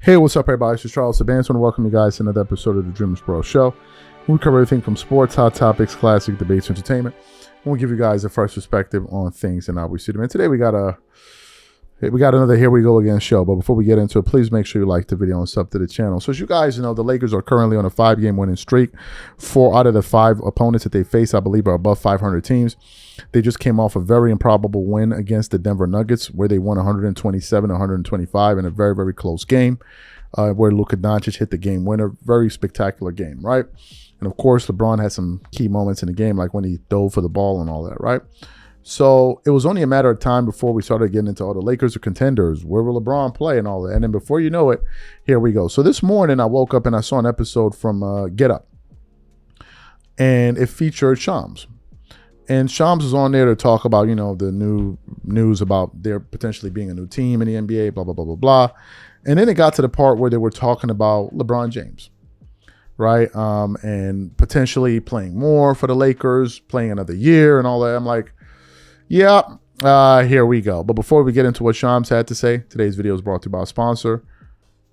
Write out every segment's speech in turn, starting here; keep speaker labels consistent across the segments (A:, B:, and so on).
A: Hey, what's up, everybody? This is Charles Sabans. I want to welcome you guys to another episode of the DREAMERSPRO show. We cover everything from sports, hot topics, classic debates, entertainment. And we'll give you guys a fresh perspective on things and how we see them. And today we got another Here We Go Again show. But before we get into it, please make sure you like the video and sub to the channel. So as you guys know, the Lakers are currently on a 5-game winning streak. 4 out of the 5 opponents that they face, I believe, are above 500 teams. They just came off a very improbable win against the Denver Nuggets, where they won 127-125 in a very, very close game, where Luka Doncic hit the game winner. Very spectacular game, right? And of course, LeBron had some key moments in the game, like when he dove for the ball and all that, right? So it was only a matter of time before we started getting into all the Lakers are contenders. Where will LeBron play and all that? And then before you know it, here we go. So this morning I woke up and I saw an episode from Get Up. And it featured Shams. And Shams was on there to talk about, you know, the new news about there potentially being a new team in the NBA, blah, blah, blah, blah, blah. And then it got to the part where they were talking about LeBron James, right? And potentially playing more for the Lakers, playing another year and all that. I'm like, yeah, here we go. But before we get into what Shams had to say, today's video is brought to you by our sponsor,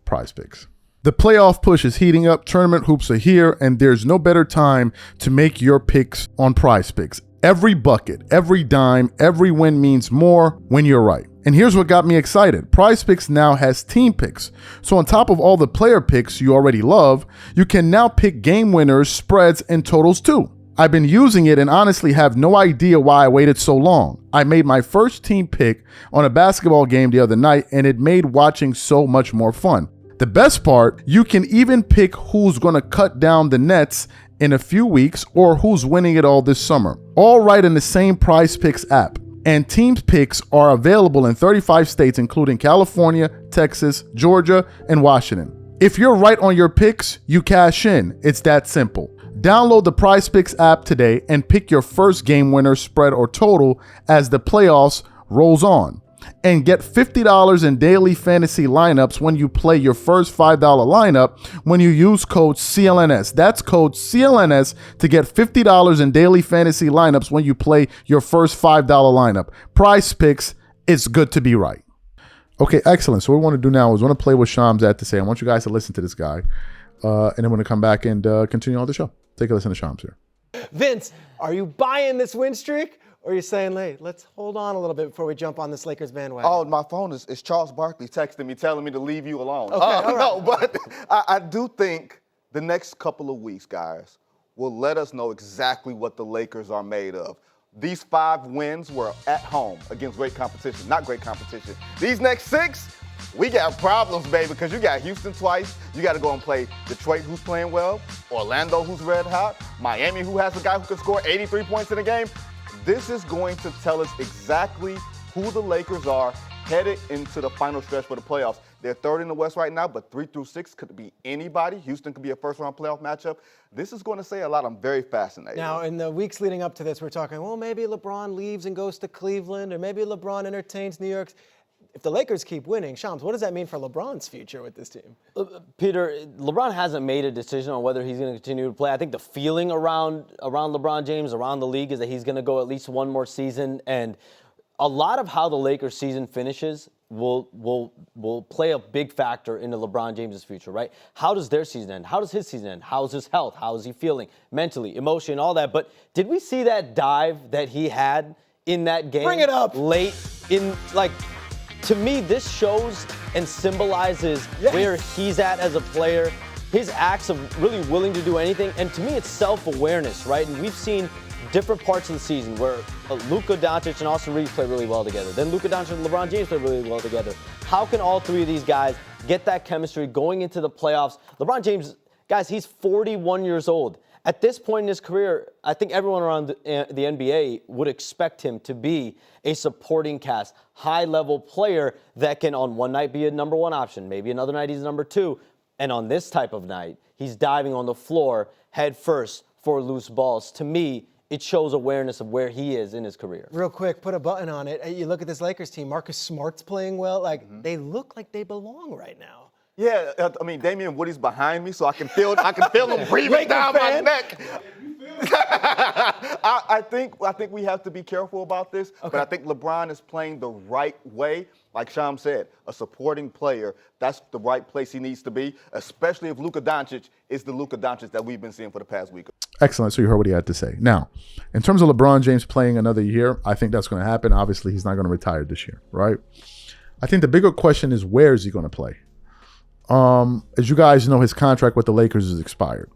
A: Prize Picks. The playoff push is heating up, tournament hoops are here, and there's no better time to make your picks on Prize Picks. Every bucket, every dime, every win means more when you're right. And here's what got me excited. Prize Picks now has team picks. So on top of all the player picks you already love, you can now pick game winners, spreads, and totals too. I've been using it and honestly have no idea why I waited so long. I made my first team pick on a basketball game the other night, and it made watching so much more fun. The best part, you can even pick who's going to cut down the nets in a few weeks or who's winning it all this summer. All right in the same Prize Picks app. And team picks are available in 35 states, including California, Texas, Georgia, and Washington. If you're right on your picks, you cash in. It's that simple. Download the Prize Picks app today and pick your first game winner, spread, or total as the playoffs rolls on. And get $50 in daily fantasy lineups when you play your first $5 lineup when you use code CLNS. That's code CLNS to get $50 in daily fantasy lineups when you play your first $5 lineup. Prize Picks, it's good to be right. Okay, excellent. So what we want to do now is we want to play what Shams had to say. I want you guys to listen to this guy. And then we're going to come back and continue on the show. Take a listen to Shams here.
B: Vince, are you buying this win streak? Or are you saying, hey, let's hold on a little bit before we jump on this Lakers bandwagon?
C: Oh, my phone is Charles Barkley texting me, telling me to leave you alone.
B: Okay, all right.
C: No, but I do think the next couple of weeks, guys, will let us know exactly what the Lakers are made of. These 5 wins were at home against great competition, not great competition. These next 6, we got problems, baby, because you got Houston twice. You got to go and play Detroit, who's playing well, Orlando, who's red hot, Miami, who has a guy who can score 83 points in a game. This is going to tell us exactly who the Lakers are headed into the final stretch for the playoffs. They're third in the West right now, but 3 through 6 could be anybody. Houston could be a first-round playoff matchup. This is going to say a lot. I'm very fascinated.
B: Now, in the weeks leading up to this, we're talking, well, maybe LeBron leaves and goes to Cleveland, or maybe LeBron entertains New York. If the Lakers keep winning, Shams, what does that mean for LeBron's future with this team?
D: Peter, LeBron hasn't made a decision on whether he's going to continue to play. I think the feeling around LeBron James, around the league, is that he's going to go at least one more season. And a lot of how the Lakers season finishes will play a big factor into LeBron James' future, right? How does their season end? How does his season end? How's his health? How is he feeling mentally, emotionally, and all that? But did we see that dive that he had in that game?
B: Bring it up.
D: Late in, like... To me, this shows and symbolizes where he's at as a player, his acts of really willing to do anything. And to me, it's self-awareness, right? And we've seen different parts of the season where Luka Doncic and Austin Reeves play really well together. Then Luka Doncic and LeBron James play really well together. How can all 3 of these guys get that chemistry going into the playoffs? LeBron James, guys, he's 41 years old. At this point in his career, I think everyone around the NBA would expect him to be a supporting cast, high-level player that can on one night be a number 1 option, maybe another night he's number 2, and on this type of night, he's diving on the floor head first for loose balls. To me, it shows awareness of where he is in his career.
B: Real quick, put a button on it. You look at this Lakers team, Marcus Smart's playing well. They look like they belong right now.
C: Yeah, I mean, Damian Woody's behind me, so I can feel him breathing down my neck. I think we have to be careful about this, but I think LeBron is playing the right way. Like Sham said, a supporting player, that's the right place he needs to be, especially if Luka Doncic is the Luka Doncic that we've been seeing for the past week.
A: Excellent. So you heard what he had to say. Now, in terms of LeBron James playing another year, I think that's going to happen. Obviously, he's not going to retire this year, right? I think the bigger question is, where is he going to play? As you guys know, his contract with the Lakers is expired.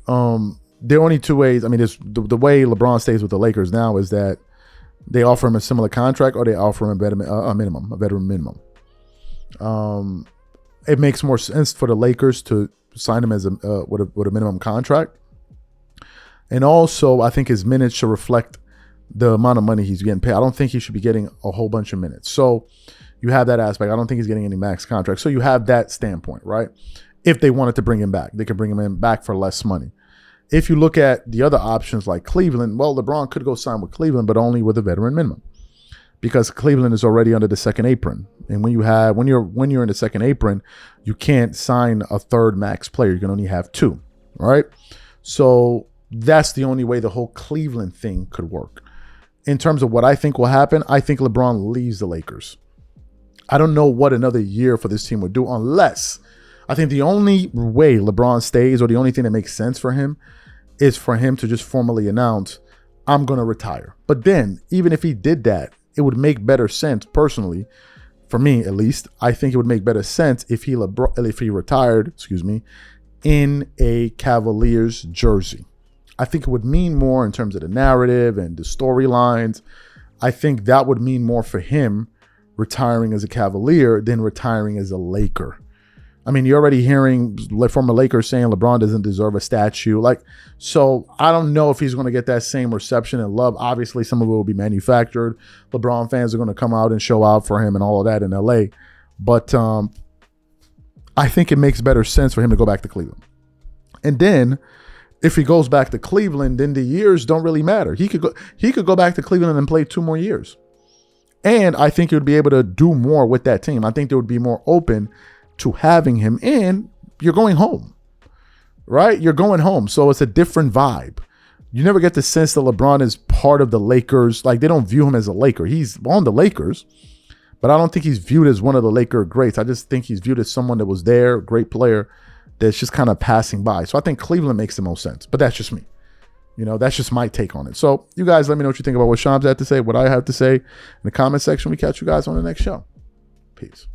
A: There are only two ways. I mean, the way LeBron stays with the Lakers now is that they offer him a similar contract or they offer him a veteran minimum. It makes more sense for the Lakers to sign him as with a minimum contract. And also, I think his minutes should reflect the amount of money he's getting paid. I don't think he should be getting a whole bunch of minutes. So you have that aspect. I don't think he's getting any max contract. So you have that standpoint, right? If they wanted to bring him back, they could bring him back for less money. If you look at the other options like Cleveland, well, LeBron could go sign with Cleveland, but only with a veteran minimum, because Cleveland is already under the second apron. And when you're in the second apron, you can't sign a third max player. You can only have two, right? So that's the only way the whole Cleveland thing could work. In terms of what I think will happen, I think LeBron leaves the Lakers. I don't know what another year for this team would do, unless I think the only way LeBron stays, or the only thing that makes sense for him, is for him to just formally announce, I'm going to retire. But then, even if he did that, it would make better sense, personally, for me at least. I think it would make better sense if he retired, in a Cavaliers jersey. I think it would mean more in terms of the narrative and the storylines. I think that would mean more for him retiring as a Cavalier than retiring as a Laker. I mean, you're already hearing former Lakers saying LeBron doesn't deserve a statue. So I don't know if he's going to get that same reception and love. Obviously, some of it will be manufactured. LeBron fans are going to come out and show out for him and all of that in LA. But I think it makes better sense for him to go back to Cleveland. And then if he goes back to Cleveland, then the years don't really matter. He could go back to Cleveland and play 2 more years. And I think he would be able to do more with that team. I think they would be more open to having him, and you're going home, right? You're going home. So it's a different vibe. You never get the sense that LeBron is part of the Lakers. Like, they don't view him as a Laker. He's on the Lakers, but I don't think he's viewed as one of the Laker greats. I just think he's viewed as someone that was there, great player, that's just kind of passing by. So I think Cleveland makes the most sense, but that's just me. That's just my take on it. So you guys let me know what you think about what Shams had to say, what I have to say in the comment section. We catch you guys on the next show. Peace.